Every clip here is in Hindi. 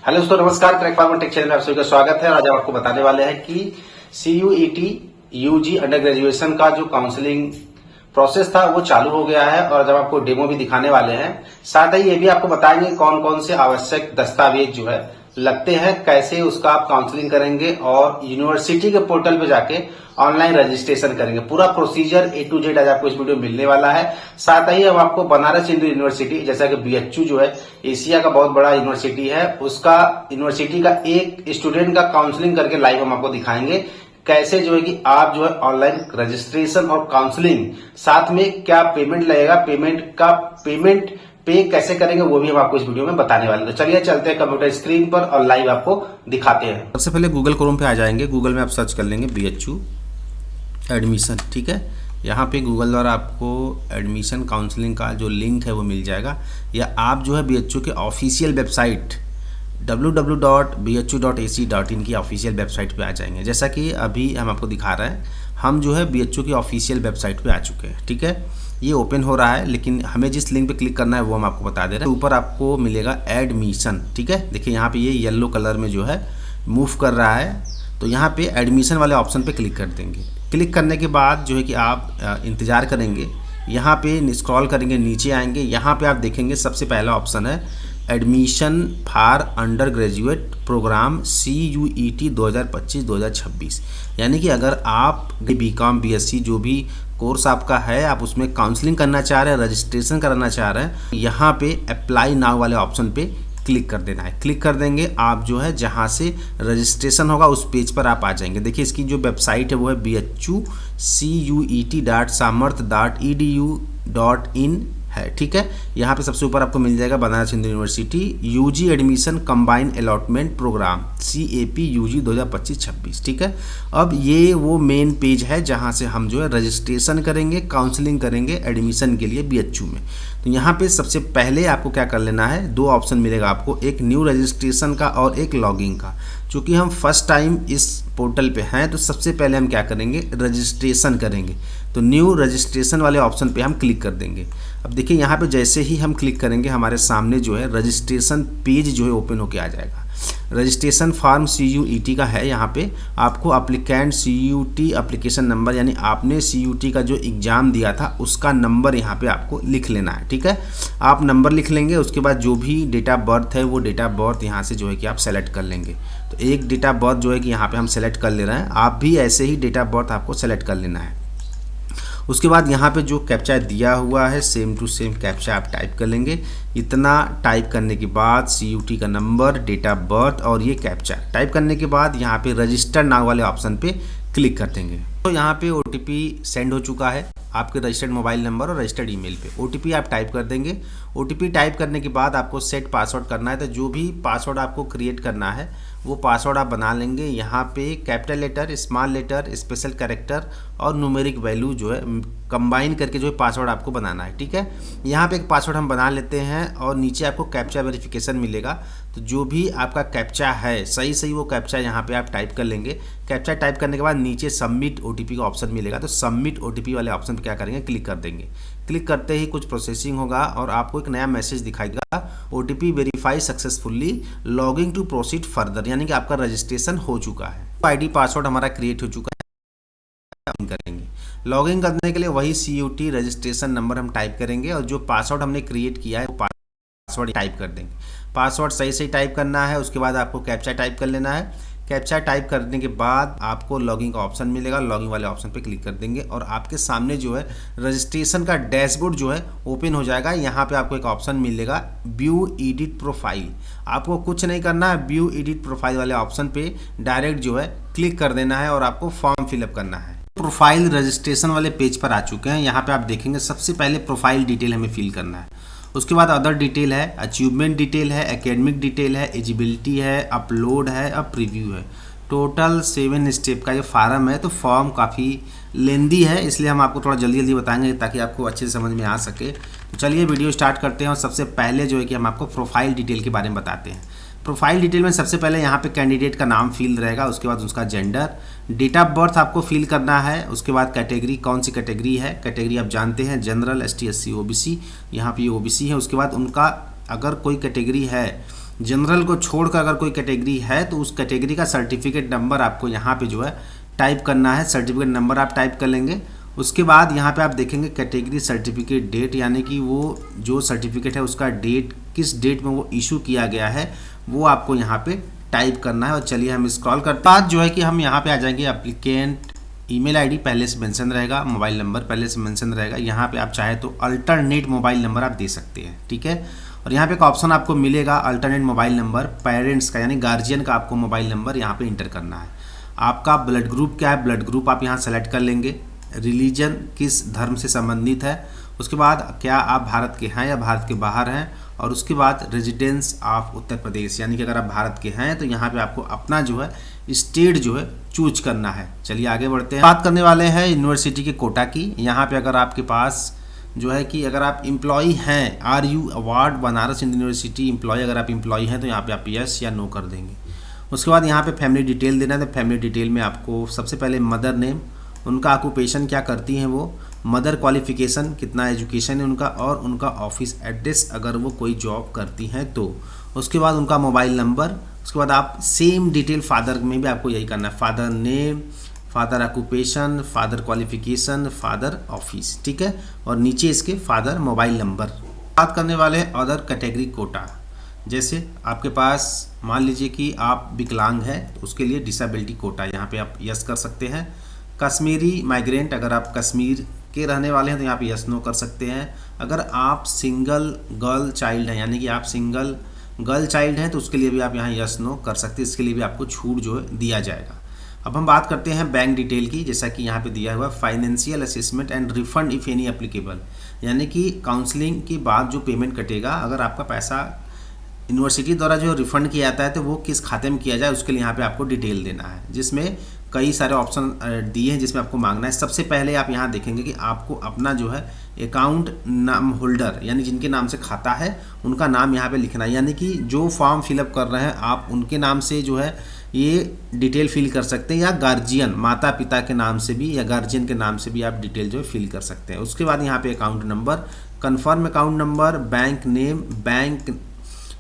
हेलो दोस्तों, नमस्कार। ट्रैक फार्मर टेक चैनल में आप सभी का स्वागत है। आज हम आपको बताने वाले हैं कि CUET यूजी अंडर ग्रेजुएशन का जो काउंसलिंग प्रोसेस था वो चालू हो गया है और जब आपको डेमो भी दिखाने वाले हैं, साथ ही ये भी आपको बताएंगे कौन कौन से आवश्यक दस्तावेज जो है लगते हैं, कैसे उसका आप काउंसलिंग करेंगे और यूनिवर्सिटी के पोर्टल पे जाके ऑनलाइन रजिस्ट्रेशन करेंगे। पूरा प्रोसीजर A to Z आज आपको इस वीडियो में मिलने वाला है। साथ ही हम आपको बनारस हिंदू यूनिवर्सिटी, जैसा कि BHU जो है एशिया का बहुत बड़ा यूनिवर्सिटी है, उसका यूनिवर्सिटी का एक स्टूडेंट का काउंसलिंग करके लाइव हम आपको दिखाएंगे कैसे जो है कि आप जो है ऑनलाइन रजिस्ट्रेशन और काउंसलिंग, साथ में क्या पेमेंट लगेगा, पेमेंट पे कैसे करेंगे वो भी हम आपको इस वीडियो में बताने वाले हैं। तो चलिए चलते हैं कंप्यूटर स्क्रीन पर और लाइव आपको दिखाते हैं। सबसे पहले गूगल क्रोम पे आ जाएंगे। गूगल में आप सर्च कर लेंगे BHU एडमिशन, ठीक है। यहाँ पे गूगल द्वारा आपको एडमिशन काउंसलिंग का जो लिंक है वो मिल जाएगा, या आप जो है BHU के ऑफिशियल वेबसाइट www.bhu.ac.in की ऑफिशियल वेबसाइट पे आ जाएंगे। जैसा कि अभी हम आपको दिखा रहे हैं, हम जो है BHU की ऑफिशियल वेबसाइट पे आ चुके हैं, ठीक है। ये ओपन हो रहा है, लेकिन हमें जिस लिंक पे क्लिक करना है वो हम आपको बता दे रहे हैं। ऊपर आपको मिलेगा एडमिशन, ठीक है। देखिए यहाँ पे ये येलो कलर में जो है मूव कर रहा है, तो यहाँ पे एडमिशन वाले ऑप्शन पे क्लिक कर देंगे। क्लिक करने के बाद जो है कि आप इंतज़ार करेंगे, यहाँ पे स्क्रॉल करेंगे, नीचे आएंगे, यहाँ पे आप देखेंगे सबसे पहला ऑप्शन है admission for under graduate program CUET 2025-2026। यानी कि अगर आप BCom BSc जो भी कोर्स आपका है, आप उसमें काउंसलिंग करना चाह रहे हैं, रजिस्ट्रेशन कराना चाह रहे हैं, यहाँ पे अप्लाई नाउ वाले ऑप्शन पे क्लिक कर देना है। क्लिक कर देंगे, आप जो है जहाँ से रजिस्ट्रेशन होगा उस पेज पर आप आ जाएंगे। देखिए इसकी जो वेबसाइट है वो है bhucuet.samarth.edu.in है, ठीक है। यहाँ पे सबसे ऊपर आपको मिल जाएगा Banaras Hindu university UG admission combine allotment program CAP UG 2025-26, ठीक है। अब ये वो मेन पेज है जहाँ से हम जो है रजिस्ट्रेशन करेंगे, काउंसलिंग करेंगे एडमिशन के लिए BHU में। तो यहाँ पे सबसे पहले आपको क्या कर लेना है, दो ऑप्शन मिलेगा आपको, एक न्यू रजिस्ट्रेशन का और एक लॉगिंग का। चूँकि हम फर्स्ट टाइम इस पोर्टल पे हैं, तो सबसे पहले हम क्या करेंगे, रजिस्ट्रेशन करेंगे। तो न्यू रजिस्ट्रेशन वाले ऑप्शन पे हम क्लिक कर देंगे। अब देखिए यहाँ पे जैसे ही हम क्लिक करेंगे, हमारे सामने जो है रजिस्ट्रेशन पेज जो है ओपन होके आ जाएगा। रजिस्ट्रेशन फॉर्म CUET का है, यहाँ पे आपको अप्लीकेंट CUET एप्लीकेशन नंबर, यानी आपने CUET का जो एग्ज़ाम दिया था उसका नंबर यहाँ पे आपको लिख लेना है, ठीक है। आप नंबर लिख लेंगे, उसके बाद जो भी डेट ऑफ बर्थ है वो डेट ऑफ बर्थ यहाँ से जो है कि आप सेलेक्ट कर लेंगे। तो एक डेट ऑफ बर्थ जो है कि यहाँ पे हम सेलेक्ट कर ले रहे हैं, आप भी ऐसे ही डेट ऑफ बर्थ आपको सेलेक्ट कर लेना है। उसके बाद यहाँ पे जो कैप्चा दिया हुआ है सेम टू सेम कैप्चा आप टाइप कर लेंगे। इतना टाइप करने के बाद CUET का नंबर, डेट ऑफ बर्थ और ये कैप्चा टाइप करने के बाद यहाँ पे रजिस्टर नाउ वाले ऑप्शन पे क्लिक कर देंगे। तो यहाँ पे OTP सेंड हो चुका है आपके रजिस्टर्ड मोबाइल नंबर और रजिस्टर्ड ईमेल पे। OTP आप टाइप कर देंगे। OTP टाइप करने के बाद आपको सेट पासवर्ड करना है। तो जो भी पासवर्ड आपको क्रिएट करना है वो पासवर्ड आप बना लेंगे। यहाँ पे capital letter, small letter, special character और न्यूमेरिक वैल्यू जो है कंबाइन करके जो है पासवर्ड आपको बनाना है, ठीक है। यहाँ पे एक पासवर्ड हम बना लेते हैं और नीचे आपको कैप्चा वेरिफिकेशन मिलेगा। तो जो भी आपका कैप्चा है सही वो कैप्चा यहाँ पे आप टाइप कर लेंगे। कैप्चा टाइप करने के बाद नीचे सबमिट OTP का ऑप्शन मिलेगा, तो सबमिट OTP वाले ऑप्शन पे क्या करेंगे, क्लिक कर देंगे। क्लिक करते ही कुछ प्रोसेसिंग होगा और आपको एक नया मैसेज दिखाएगा, OTP verify successfully, logging to proceed further, यानी कि आपका रजिस्ट्रेशन हो चुका है। ID पासवर्ड हमारा क्रिएट हो चुका है। करेंगे लॉगिन करने के लिए वही CUET रजिस्ट्रेशन नंबर हम टाइप करेंगे और जो पासवर्ड हमने क्रिएट किया है वो पासवर्ड टाइप कर देंगे। पासवर्ड सही टाइप करना है। उसके बाद आपको कैप्चा टाइप कर लेना है। कैप्चा टाइप करने के बाद आपको लॉगिन का ऑप्शन मिलेगा, लॉगिन वाले ऑप्शन पे क्लिक कर देंगे और आपके सामने जो है रजिस्ट्रेशन का डैशबोर्ड जो है ओपन हो जाएगा। यहाँ पे आपको एक ऑप्शन मिलेगा व्यू एडिट प्रोफाइल। आपको कुछ नहीं करना है, व्यू एडिट प्रोफाइल वाले ऑप्शन पे डायरेक्ट जो है क्लिक कर देना है और आपको फॉर्म फिलअप करना है। प्रोफाइल रजिस्ट्रेशन वाले पेज पर आ चुके हैं। यहाँ पे आप देखेंगे सबसे पहले प्रोफाइल डिटेल हमें फिल करना है। उसके बाद अदर डिटेल है, अचीवमेंट डिटेल है, एकेडमिक डिटेल है, एलिजिबिलिटी है, अपलोड है और प्रीव्यू है। टोटल 7 स्टेप का ये फॉर्म है। तो फॉर्म काफ़ी लेंदी है, इसलिए हम आपको थोड़ा जल्दी बताएंगे ताकि आपको अच्छे से समझ में आ सके। तो चलिए वीडियो स्टार्ट करते हैं और सबसे पहले जो है कि हम आपको प्रोफाइल डिटेल के बारे में बताते हैं। प्रोफाइल डिटेल में सबसे पहले यहाँ पे कैंडिडेट का नाम फिल रहेगा, उसके बाद उसका जेंडर, डेट ऑफ बर्थ आपको फिल करना है। उसके बाद कैटेगरी, कौन सी कैटेगरी है, कैटेगरी आप जानते हैं जनरल, ST SC OBC, यहाँ पे OBC है। उसके बाद उनका अगर कोई कैटेगरी है जनरल को छोड़कर अगर कोई कैटेगरी है तो उस कैटेगरी का सर्टिफिकेट नंबर आपको यहाँ पे जो है टाइप करना है। सर्टिफिकेट नंबर आप टाइप कर लेंगे। उसके बाद यहाँ पे आप देखेंगे कैटेगरी सर्टिफिकेट डेट, यानी कि वो जो सर्टिफिकेट है उसका डेट, किस डेट में वो इशू किया गया है वो आपको यहाँ पे टाइप करना है। और चलिए हम स्क्रॉल करते हैं। बाद जो है कि हम यहाँ पे आ जाएंगे एप्लीकेंट ईमेल आईडी पहले से मेंशन रहेगा, मोबाइल नंबर पहले से मेंशन रहेगा। यहाँ पे आप चाहे तो अल्टरनेट मोबाइल नंबर आप दे सकते हैं, ठीक है। और यहाँ पे एक ऑप्शन आपको मिलेगा अल्टरनेट मोबाइल नंबर, पेरेंट्स का यानी गार्जियन का आपको मोबाइल नंबर यहाँ पे इंटर करना है। आपका ब्लड ग्रुप क्या है, ब्लड ग्रुप आप यहाँ सेलेक्ट कर लेंगे। रिलीजन किस धर्म से संबंधित है, उसके बाद क्या आप भारत के हैं या भारत के बाहर हैं, और उसके बाद रेजिडेंस ऑफ उत्तर प्रदेश, यानी कि अगर आप भारत के हैं तो यहाँ पे आपको अपना जो है स्टेट जो है चूज करना है। चलिए आगे बढ़ते हैं। बात करने वाले हैं यूनिवर्सिटी के कोटा की। यहाँ पे अगर आपके पास जो है कि अगर आप एम्प्लॉई हैं, are you award Banaras Hindu university employ, अगर आप एम्प्लॉई हैं तो यहाँ पे आप यस या नो कर देंगे। उसके बाद यहाँ पे फैमिली डिटेल देना है। तो फैमिली डिटेल में आपको सबसे पहले मदर नेम, उनका ऑक्यूपेशन क्या करती हैं वो, मदर क्वालिफिकेशन कितना एजुकेशन है उनका, और उनका ऑफिस एड्रेस अगर वो कोई जॉब करती हैं तो। उसके बाद उनका मोबाइल नंबर। उसके बाद आप सेम डिटेल फादर में भी आपको यही करना है, father name, father occupation, father qualification, father office, ठीक है। और नीचे इसके फादर मोबाइल नंबर। बात करने वाले हैं अदर कैटेगरी कोटा। जैसे आपके पास मान लीजिए कि आप विकलांग हैं तो उसके लिए डिसेबिलिटी कोटा, यहाँ पे आप यस कर सकते हैं। कश्मीरी माइग्रेंट, अगर आप कश्मीर के रहने वाले हैं तो यहाँ पे यस नो कर सकते हैं। अगर आप सिंगल गर्ल चाइल्ड हैं, यानी कि आप सिंगल गर्ल चाइल्ड हैं तो उसके लिए भी आप यहाँ यस नो कर सकते हैं। इसके लिए भी आपको छूट जो है दिया जाएगा। अब हम बात करते हैं बैंक डिटेल की। जैसा कि यहाँ पे दिया हुआ है financial assessment and refund if any applicable, यानी कि काउंसलिंग के बाद जो पेमेंट कटेगा, अगर आपका पैसा यूनिवर्सिटी द्वारा जो रिफंड किया जाता है तो वो किस खाते में किया जाए उसके लिए यहाँ पे आपको डिटेल देना है, जिसमें कई सारे ऑप्शन दिए हैं जिसमें आपको मांगना है। सबसे पहले आप यहाँ देखेंगे कि आपको अपना जो है अकाउंट नाम होल्डर, यानी जिनके नाम से खाता है उनका नाम यहाँ पे लिखना है, यानी कि जो फॉर्म फिलअप कर रहे हैं आप उनके नाम से जो है ये डिटेल फिल कर सकते हैं, या गार्जियन माता पिता के नाम से भी या गार्जियन के नाम से भी आप डिटेल जो है फिल कर सकते हैं। उसके बाद यहाँ पे account number, confirm account number, bank name, bank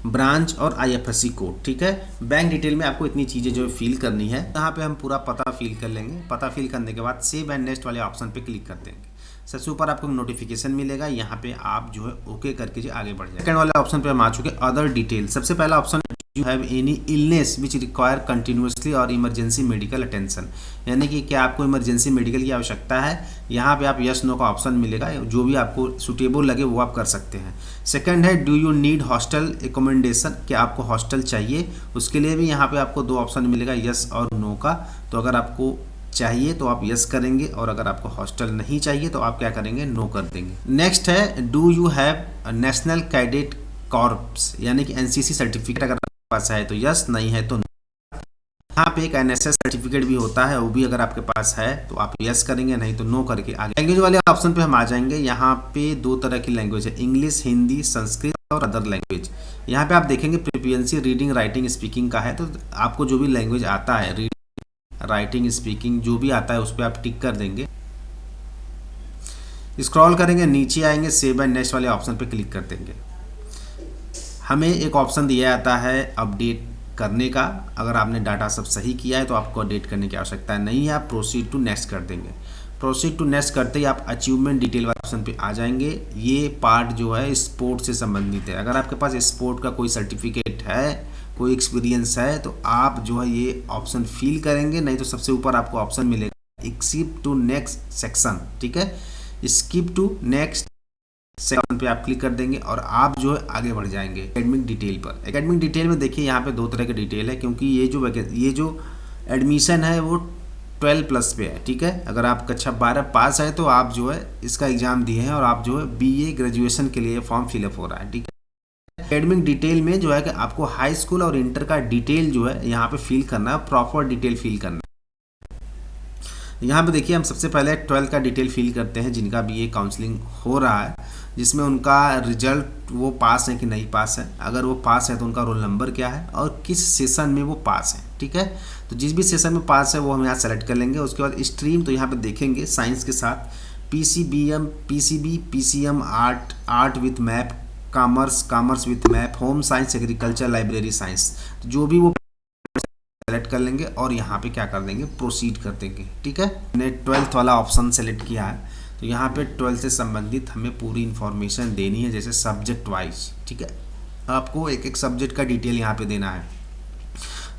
branch और IFSC कोड, ठीक है। बैंक डिटेल में आपको इतनी चीज़ें जो है फिल करनी है। यहाँ पे हम पूरा पता फिल कर लेंगे। पता फिल करने के बाद सेव एंड नेक्स्ट वाले ऑप्शन पे क्लिक कर देंगे। सबसे ऊपर आपको नोटिफिकेशन मिलेगा, यहाँ पे आप जो है ओके करके जो आगे बढ़ जाए। सेकंड वाले ऑप्शन पे हम आ चुके अदर डिटेल। सबसे पहला option you have any illness which require continuously और इमरजेंसी मेडिकल अटेंशन, यानी कि क्या आपको इमरजेंसी मेडिकल की आवश्यकता है। यहाँ पे आप यस नो का ऑप्शन मिलेगा, जो भी आपको सुटेबल लगे वो आप कर सकते हैं। सेकंड है do you need hostel accommodation, क्या आपको हॉस्टल चाहिए, उसके लिए भी यहाँ पे आपको दो ऑप्शन मिलेगा, यस और नो का। तो अगर आपको चाहिए तो आप यस करेंगे, और अगर आपको हॉस्टल नहीं चाहिए तो आप क्या करेंगे, नो कर देंगे। नेक्स्ट है do you have national cadet corps, यानी कि NCC सर्टिफिकेट अगर आपके पास है तो यस, नहीं है तो नो। यहाँ पे एक NSS सर्टिफिकेट भी होता है, वो भी अगर आपके पास है तो आप यस करेंगे, नहीं तो नो करके आगे। लैंग्वेज वाले ऑप्शन पे हम आ जाएंगे। यहाँ पे दो तरह की लैंग्वेज है, इंग्लिश, हिंदी, संस्कृत और अदर लैंग्वेज। यहाँ पे आप देखेंगे प्रोफिशिएंसी रीडिंग, राइटिंग, स्पीकिंग का है, तो आपको जो भी लैंग्वेज आता है, रीडिंग, राइटिंग, स्पीकिंग जो भी आता है उस पर आप टिक कर देंगे। स्क्रॉल करेंगे, नीचे आएंगे, सेव एंड नेक्स्ट वाले ऑप्शन पे क्लिक कर देंगे। हमें एक ऑप्शन दिया जाता है अपडेट करने का। अगर आपने डाटा सब सही किया है तो आपको अपडेट करने की आवश्यकता नहीं है, आप प्रोसीड टू नेक्स्ट कर देंगे। प्रोसीड टू नेक्स्ट करते ही आप अचीवमेंट डिटेल वाले ऑप्शन पे आ जाएंगे। ये पार्ट जो है स्पोर्ट से संबंधित है। अगर आपके पास स्पोर्ट का कोई सर्टिफिकेट है, कोई एक्सपीरियंस है, तो आप जो है ये ऑप्शन फिल करेंगे, नहीं तो सबसे ऊपर आपको ऑप्शन मिलेगा स्किप टू नेक्स्ट सेक्शन, ठीक है। स्किप टू नेक्स्ट सेक्शन पे आप क्लिक कर देंगे और आप जो है आगे बढ़ जाएंगे एकेडमिक डिटेल पर। एकेडमिक डिटेल में देखिए यहाँ पे दो तरह के डिटेल है, क्योंकि ये जो एडमिशन है वो 12+ पे है, ठीक है। अगर आप कक्षा 12 पास है तो आप जो है इसका एग्जाम दिए हैं और आप जो है BA ग्रेजुएशन के लिए फॉर्म फिलअप हो रहा है, ठीक है। एकेडमिक डिटेल में जो है कि आपको हाई स्कूल और इंटर का डिटेल जो है यहाँ पे फिल करना है, प्रॉपर डिटेल फिल करना है। यहाँ पे देखिए हम सबसे पहले 12 का डिटेल फिल करते हैं, जिनका BA काउंसलिंग हो रहा है, जिसमें उनका रिजल्ट वो पास है कि नहीं पास है। अगर वो पास है तो उनका रोल नंबर क्या है और किस सेशन में वो पास है, ठीक है। तो जिस भी सेशन में पास है वो हम यहाँ सेलेक्ट कर लेंगे। उसके बाद स्ट्रीम तो यहाँ पे देखेंगे साइंस के साथ PCB, PCM, art with map, commerce with map, home science, agriculture, library science, तो जो भी वो सेलेक्ट कर लेंगे और यहाँ पे क्या कर देंगे, प्रोसीड कर देंगे। ठीक है, मैंने 12th वाला ऑप्शन सेलेक्ट किया है, तो यहाँ पे 12th से संबंधित हमें पूरी इन्फॉर्मेशन देनी है, जैसे सब्जेक्ट वाइज। ठीक है, आपको एक एक सब्जेक्ट का डिटेल यहाँ पे देना है।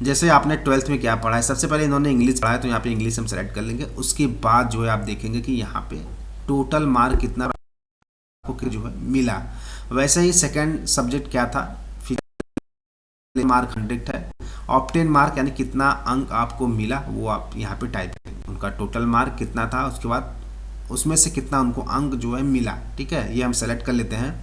जैसे आपने 12th में क्या पढ़ा है, सबसे पहले इन्होंने इंग्लिश पढ़ा है, तो यहाँ पे इंग्लिश हम सेलेक्ट कर लेंगे। उसके बाद जो है आप देखेंगे कि यहाँ पे टोटल मार्क कितना आपको जो है मिला। वैसे ही सेकंड सब्जेक्ट क्या था, मार्क 100 है, ऑब्टेन मार्क यानी कितना अंक आपको मिला, वो आप यहाँ पे टाइप करेंगे, उनका टोटल मार्क कितना था, उसके बाद उसमें से कितना उनको अंक जो है मिला। ठीक है, ये हम सेलेक्ट कर लेते हैं।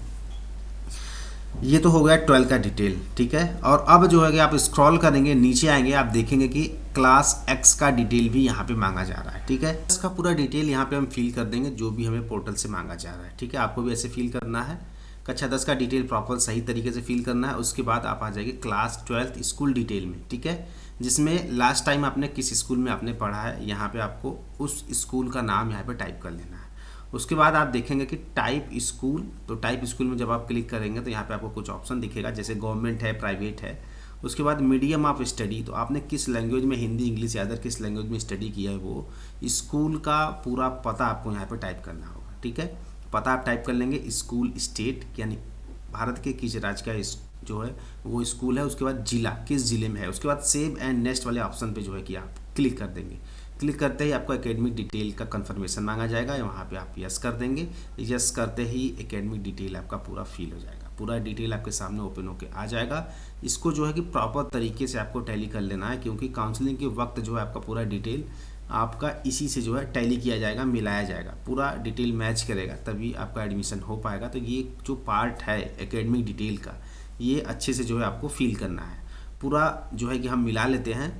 ये तो हो गया 12 का डिटेल। ठीक है, और अब जो है कि आप स्क्रॉल करेंगे, नीचे आएंगे, आप देखेंगे कि क्लास एक्स का डिटेल भी यहाँ पे मांगा जा रहा है। ठीक है, इसका पूरा डिटेल यहाँ पे हम फिल कर देंगे, जो भी हमें पोर्टल से मांगा जा रहा है। ठीक है, आपको भी ऐसे फिल करना है, कक्षा 10 का डिटेल प्रॉपर सही तरीके से फिल करना है। उसके बाद आप आ जाएंगे क्लास 12th स्कूल डिटेल में। ठीक है, जिसमें लास्ट टाइम आपने किस स्कूल में आपने पढ़ा है, यहाँ पे आपको उस स्कूल का नाम यहाँ पे टाइप कर लेना है। उसके बाद आप देखेंगे कि टाइप स्कूल, तो टाइप स्कूल में जब आप क्लिक करेंगे तो यहाँ पे आपको कुछ ऑप्शन दिखेगा, जैसे गवर्नमेंट है, प्राइवेट है। उसके बाद मीडियम ऑफ स्टडी, तो आपने किस लैंग्वेज में, हिंदी, इंग्लिश या अदर किस लैंग्वेज में स्टडी किया है, वो स्कूल का पूरा पता आपको यहाँ पे टाइप करना होगा। ठीक है, पता आप टाइप कर लेंगे, स्कूल, स्टेट यानी भारत के किस राज्य का जो है वो स्कूल है, उसके बाद जिला, किस जिले में है, उसके बाद सेव एंड नेक्स्ट वाले ऑप्शन पे जो है कि आप क्लिक कर देंगे। क्लिक करते ही आपको एकेडमिक डिटेल का कंफर्मेशन मांगा जाएगा, वहाँ पे आप यस कर देंगे। यस करते ही एकेडमिक डिटेल आपका पूरा फिल हो जाएगा, पूरा डिटेल आपके सामने ओपन होके आ जाएगा। इसको जो है कि प्रॉपर तरीके से आपको टैली कर लेना है, क्योंकि काउंसलिंग के वक्त जो है आपका पूरा डिटेल आपका इसी से जो है टैली किया जाएगा, मिलाया जाएगा, पूरा डिटेल मैच करेगा, तभी आपका एडमिशन हो पाएगा। तो ये जो पार्ट है एकेडमिक डिटेल का, ये अच्छे से जो है आपको फिल करना है। पूरा जो है कि हम मिला लेते हैं,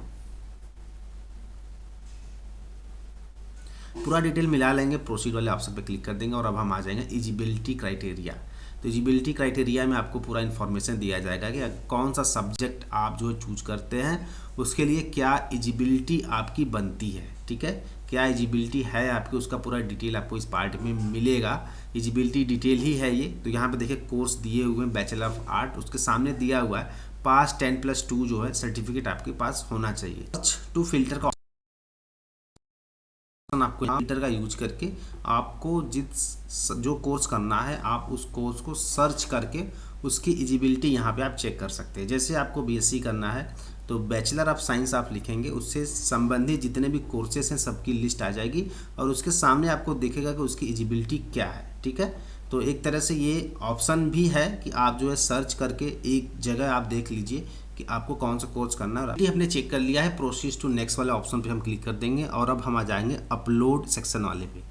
पूरा डिटेल मिला लेंगे, प्रोसीड वाले ऑप्शन पे क्लिक कर देंगे और अब हम आ जाएंगे एलिजिबिलिटी क्राइटेरिया। तो एलिजिबिलिटी क्राइटेरिया में आपको पूरा इन्फॉर्मेशन दिया जाएगा कि कौन सा सब्जेक्ट आप जो चूज करते हैं, उसके लिए क्या एलिजिबिलिटी आपकी बनती है। ठीक है, क्या एलिजिबिलिटी है आपकी, उसका पूरा डिटेल आपको इस पार्ट में मिलेगा। एलिजिबिलिटी डिटेल ही है ये। तो यहाँ पे देखिए कोर्स दिए हुए हैं बैचलर ऑफ आर्ट, उसके सामने दिया हुआ है पास 10+2 जो है सर्टिफिकेट आपके पास होना चाहिए। टू फिल्टर का आपको फिल्टर का यूज करके आपको जो कोर्स करना है, आप उस कोर्स को सर्च करके उसकी एलिजिबिलिटी यहाँ पे आप चेक कर सकते हैं। जैसे आपको बीएससी करना है तो बैचलर ऑफ साइंस आप लिखेंगे, उससे संबंधित जितने भी कोर्सेस हैं सबकी लिस्ट आ जाएगी और उसके सामने आपको दिखेगा कि उसकी एलिजिबिलिटी क्या है। ठीक है, तो एक तरह से ये ऑप्शन भी है कि आप जो है सर्च करके एक जगह आप देख लीजिए कि आपको कौन सा कोर्स करना है। ये हमने चेक कर लिया है, प्रोसीड टू नेक्स्ट वाले ऑप्शन पे हम क्लिक कर देंगे और अब हम आ जाएंगे अपलोड सेक्शन वाले पे।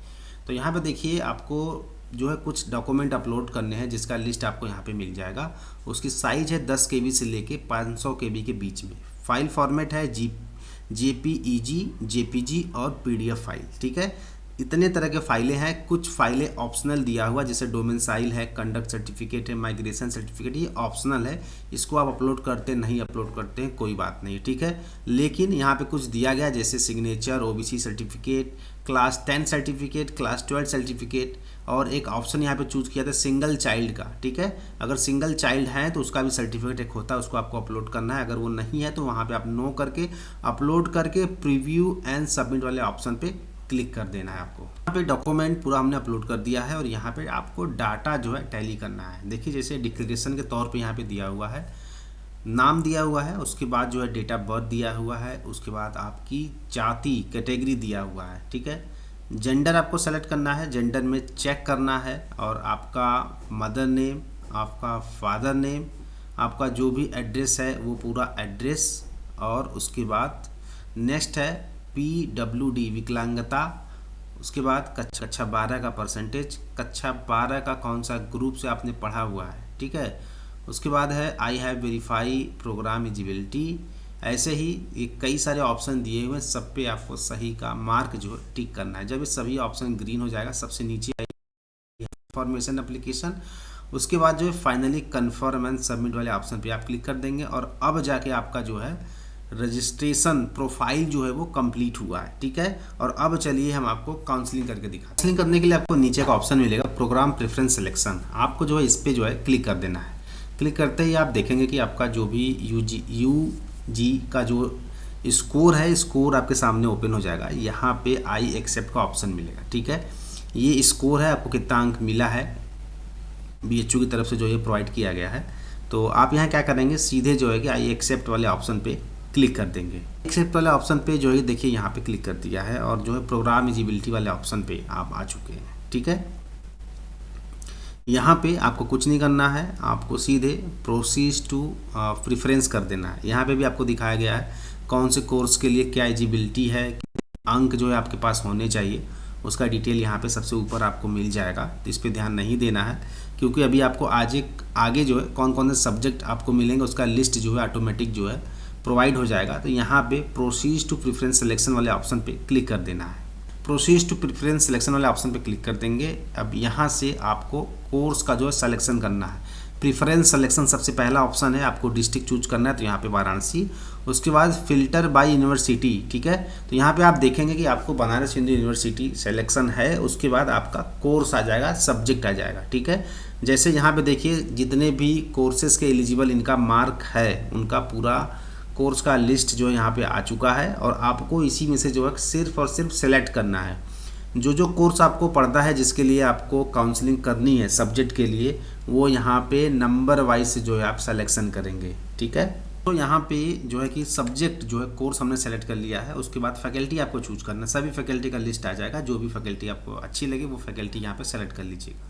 तो यहाँ पे देखिए आपको जो है कुछ डॉक्यूमेंट अपलोड करने हैं, जिसका लिस्ट आपको यहाँ पे मिल जाएगा। उसकी साइज है 10 KB से लेके 500 KB के बीच में। फाइल फॉर्मेट है JPEG, JPG और PDF फाइल। ठीक है, इतने तरह के फाइलें हैं। कुछ फाइलें ऑप्शनल दिया हुआ, जैसे डोमेसाइल है, कंडक्ट सर्टिफिकेट है, माइग्रेशन सर्टिफिकेट, ये ऑप्शनल है। इसको आप अपलोड करते नहीं अपलोड करते हैं कोई बात नहीं। ठीक है, लेकिन यहाँ पे कुछ दिया गया जैसे signature, OBC certificate, class 10 certificate, class 12 certificate, और एक ऑप्शन यहाँ पे चूज किया था सिंगल चाइल्ड का। ठीक है, अगर सिंगल चाइल्ड है तो उसका भी सर्टिफिकेट एक होता है, उसको आपको अपलोड करना है। अगर वो नहीं है तो वहाँ पे आप नो करके अपलोड करके प्रीव्यू एंड सबमिट वाले ऑप्शन पे क्लिक कर देना है आपको। यहाँ पे डॉक्यूमेंट पूरा हमने अपलोड कर दिया है और यहाँ पे आपको डाटा जो है टैली करना है। देखिए जैसे डिक्लेरेशन के तौर पे यहाँ पे दिया हुआ है, नाम दिया हुआ है, उसके बाद जो है डेट ऑफ बर्थ दिया हुआ है, उसके बाद आपकी जाति कैटेगरी दिया हुआ है। ठीक है, जेंडर आपको सेलेक्ट करना है, जेंडर में चेक करना है, और आपका मदर नेम, आपका फादर नेम, आपका जो भी एड्रेस है वो पूरा एड्रेस, और उसके बाद नेक्स्ट है PWD विकलांगता, उसके बाद कक्षा 12 का परसेंटेज, कक्षा 12 का कौन सा ग्रुप से आपने पढ़ा हुआ है। ठीक है, उसके बाद है I have verify program eligibility. ऐसे ही ये कई सारे ऑप्शन दिए हुए हैं, सब पे आपको सही का मार्क जो है टिक करना है। जब ये सभी ऑप्शन ग्रीन हो जाएगा, सबसे नीचे इंफॉर्मेशन एप्लीकेशन, उसके बाद जो है फाइनली कन्फर्म एंड सबमिट वाले ऑप्शन पे आप क्लिक कर देंगे और अब जाके आपका जो है रजिस्ट्रेशन प्रोफाइल जो है वो कंप्लीट हुआ है, ठीक है। और अब चलिए हम आपको काउंसलिंग करके दिखाते हैं। काउंसलिंग करने के लिए आपको नीचे का ऑप्शन मिलेगा प्रोग्राम प्रेफरेंस सिलेक्शन, आपको जो है इस पर जो है क्लिक कर देना है। क्लिक करते ही आप देखेंगे कि आपका जो भी यूजी का जो स्कोर है, स्कोर आपके सामने ओपन हो जाएगा। यहाँ पे आई एक्सेप्ट का ऑप्शन मिलेगा, ठीक है। ये स्कोर है, आपको कितना अंक मिला है BHU की तरफ से जो ये प्रोवाइड किया गया है। तो आप यहाँ क्या करेंगे, सीधे जो है कि आई एक्सेप्ट वाले ऑप्शन पे क्लिक कर देंगे। एक्सेप्ट वाले ऑप्शन पे जो है देखिए यहाँ पे क्लिक कर दिया है और जो है प्रोग्राम एलिजिबिलिटी वाले ऑप्शन पे आप आ चुके हैं, ठीक है। यहाँ पे आपको कुछ नहीं करना है, आपको सीधे प्रोसीड टू प्रेफरेंस कर देना है। यहाँ पे भी आपको दिखाया गया है कौन से कोर्स के लिए क्या एलिजिबिलिटी है, अंक जो है आपके पास होने चाहिए, उसका डिटेल यहाँ पे सबसे ऊपर आपको मिल जाएगा। तो इस पर ध्यान नहीं देना है, क्योंकि अभी आपको आगे जो है कौन कौन से सब्जेक्ट आपको मिलेंगे उसका लिस्ट जो है ऑटोमेटिक जो है प्रोवाइड हो जाएगा। तो यहाँ पे प्रोसीड टू प्रेफरेंस सिलेक्शन वाले ऑप्शन पे क्लिक कर देना है। प्रोसीड टू प्रेफरेंस सिलेक्शन वाले ऑप्शन पे क्लिक कर देंगे। अब यहाँ से आपको कोर्स का जो है सिलेक्शन करना है। प्रेफरेंस सिलेक्शन सबसे पहला ऑप्शन है, आपको डिस्ट्रिक्ट चूज करना है, तो यहाँ पे वाराणसी। उसके बाद फिल्टर बाय यूनिवर्सिटी, ठीक है। तो यहाँ पे आप देखेंगे कि आपको बनारस हिंदू यूनिवर्सिटी सिलेक्शन है, उसके बाद आपका कोर्स आ जाएगा, सब्जेक्ट आ जाएगा, ठीक है। जैसे यहाँ पे देखिए जितने भी कोर्सेज के एलिजिबल इनका मार्क है, उनका पूरा कोर्स का लिस्ट जो है यहाँ पे आ चुका है और आपको इसी में से जो है सिर्फ और सिर्फ सेलेक्ट करना है। जो कोर्स आपको पढ़ना है, जिसके लिए आपको काउंसलिंग करनी है सब्जेक्ट के लिए, वो यहाँ पे नंबर वाइज से जो है आप सिलेक्शन करेंगे, ठीक है। तो यहाँ पे जो है कि सब्जेक्ट जो है कोर्स हमने सेलेक्ट कर लिया है। उसके बाद फैकल्टी आपको चूज करना है, सभी फैकल्टी का लिस्ट आ जाएगा। जो भी फैकल्टी आपको अच्छी लगे वो फैकल्टी यहाँ पे सेलेक्ट कर लीजिएगा।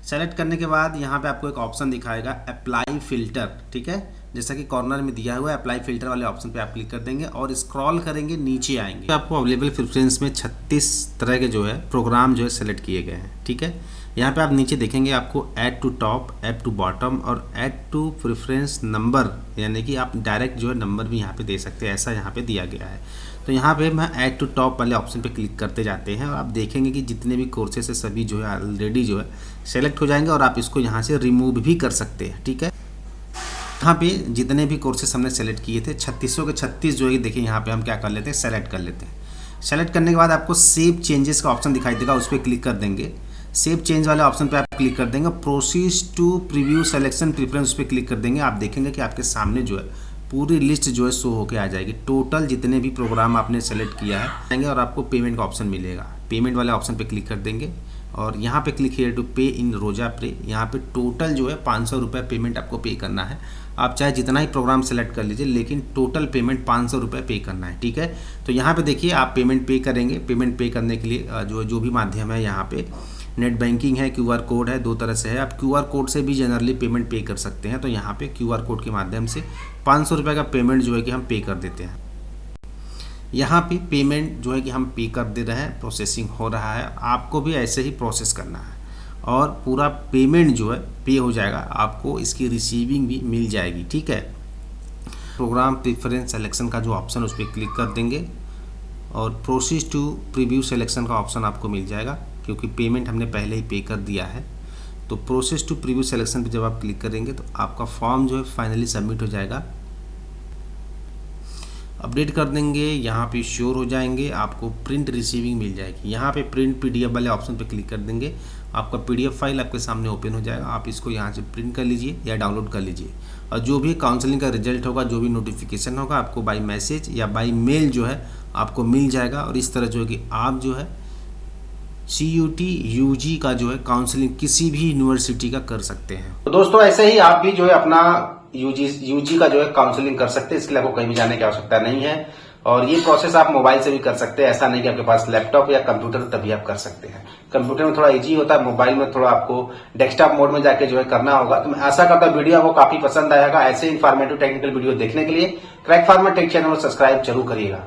सेलेक्ट करने के बाद यहाँ पे आपको एक ऑप्शन दिखाएगा अप्लाई फिल्टर, ठीक है। जैसा कि कॉर्नर में दिया हुआ है, अप्लाई फिल्टर वाले ऑप्शन पे आप क्लिक कर देंगे और स्क्रॉल करेंगे, नीचे आएंगे। तो आपको अवेलेबल प्रेफरेंस में 36 तरह के जो है प्रोग्राम जो है सेलेक्ट किए गए हैं, ठीक है। यहाँ पे आप नीचे देखेंगे आपको add to top, add to bottom और ऐड टू प्रेफरेंस नंबर, यानी कि आप डायरेक्ट जो है नंबर भी यहाँ पे दे सकते हैं, ऐसा यहाँ पे दिया गया है। तो यहाँ पे मैं ऐड टू टॉप वाले ऑप्शन पे क्लिक करते जाते हैं और आप देखेंगे कि जितने भी कोर्सेस है सभी जो है ऑलरेडी जो है सेलेक्ट हो जाएंगे और आप इसको यहाँ से रिमूव भी कर सकते हैं, ठीक है। यहाँ पे जितने भी कोर्सेस हमने सेलेक्ट किए थे 36 के 36 जो है देखिए यहाँ पे हम क्या कर लेते हैं, सेलेक्ट कर लेते हैं। सेलेक्ट करने के बाद आपको सेव चेंजेस का ऑप्शन दिखाई देगा, उस पर क्लिक कर देंगे। सेव चेंज वाले ऑप्शन पे आप क्लिक कर देंगे। Proceed to preview selection preference पे क्लिक कर देंगे। आप देखेंगे कि आपके सामने जो है पूरी लिस्ट जो है शो होके आ जाएगी, टोटल जितने भी प्रोग्राम आपने सेलेक्ट किया है, और आपको पेमेंट का ऑप्शन मिलेगा। पेमेंट वाले ऑप्शन पे क्लिक कर देंगे और यहाँ पे क्लिक हियर टू पे इन रोजा पे। यहाँ पे टोटल जो है 500 रुपये पेमेंट आपको पे करना है। आप चाहे जितना ही प्रोग्राम सेलेक्ट कर लीजिए, लेकिन टोटल पेमेंट 500 रुपये पे करना है, ठीक है। तो यहाँ पे देखिए आप पेमेंट पे करेंगे। पेमेंट पे करने के लिए जो भी माध्यम है, यहाँ पे नेट बैंकिंग है, QR कोड है, दो तरह से है। आप QR कोड से भी जनरली पेमेंट पे कर सकते हैं। तो यहाँ पे QR कोड के माध्यम से 500 रुपये का पेमेंट जो है कि हम पे कर देते हैं। यहाँ पे पेमेंट जो है कि हम पे कर दे रहे हैं, प्रोसेसिंग हो रहा है। आपको भी ऐसे ही प्रोसेस करना है और पूरा पेमेंट जो है पे हो जाएगा, आपको इसकी रिसीविंग भी मिल जाएगी, ठीक है। प्रोग्राम प्रेफरेंस सिलेक्शन का जो ऑप्शन उस पर क्लिक कर देंगे और प्रोसीड टू प्रीव्यू सिलेक्शन का ऑप्शन आपको मिल जाएगा, क्योंकि पेमेंट हमने पहले ही पे कर दिया है। तो प्रोसेस टू प्रीव्यू सिलेक्शन पे जब आप क्लिक करेंगे तो आपका फॉर्म जो है फाइनली सबमिट हो जाएगा। अपडेट कर देंगे, यहाँ पे श्योर हो जाएंगे, आपको प्रिंट रिसीविंग मिल जाएगी। यहाँ पे प्रिंट PDF वाले ऑप्शन पे क्लिक कर देंगे, आपका PDF फाइल आपके सामने ओपन हो जाएगा। आप इसको यहाँ से प्रिंट कर लीजिए या डाउनलोड कर लीजिए और जो भी काउंसलिंग का रिजल्ट होगा, जो भी नोटिफिकेशन होगा, आपको बाय मैसेज या बाय मेल जो है आपको मिल जाएगा। और इस तरह जो है कि आप जो है CUT UG का जो है काउंसलिंग किसी भी यूनिवर्सिटी का कर सकते हैं। तो दोस्तों ऐसे ही आप भी जो है अपना UG का जो है काउंसलिंग कर सकते हैं। इसके लिए आपको कहीं भी जाने की आवश्यकता नहीं है और ये प्रोसेस आप मोबाइल से भी कर सकते हैं। ऐसा नहीं कि आपके पास लैपटॉप या कंप्यूटर, तभी आप कर सकते हैं। कंप्यूटर में थोड़ा इजी होता है, मोबाइल में थोड़ा आपको डेस्कटॉप मोड में जाके जो है करना होगा। तो मैं आशा करता हूं वीडियो आपको काफी पसंद आएगा। ऐसे इन्फॉर्मेटिव टेक्निकल वीडियो देखने के लिए क्रैक फार्मर टेक चैनल को सब्सक्राइब जरूर करिएगा।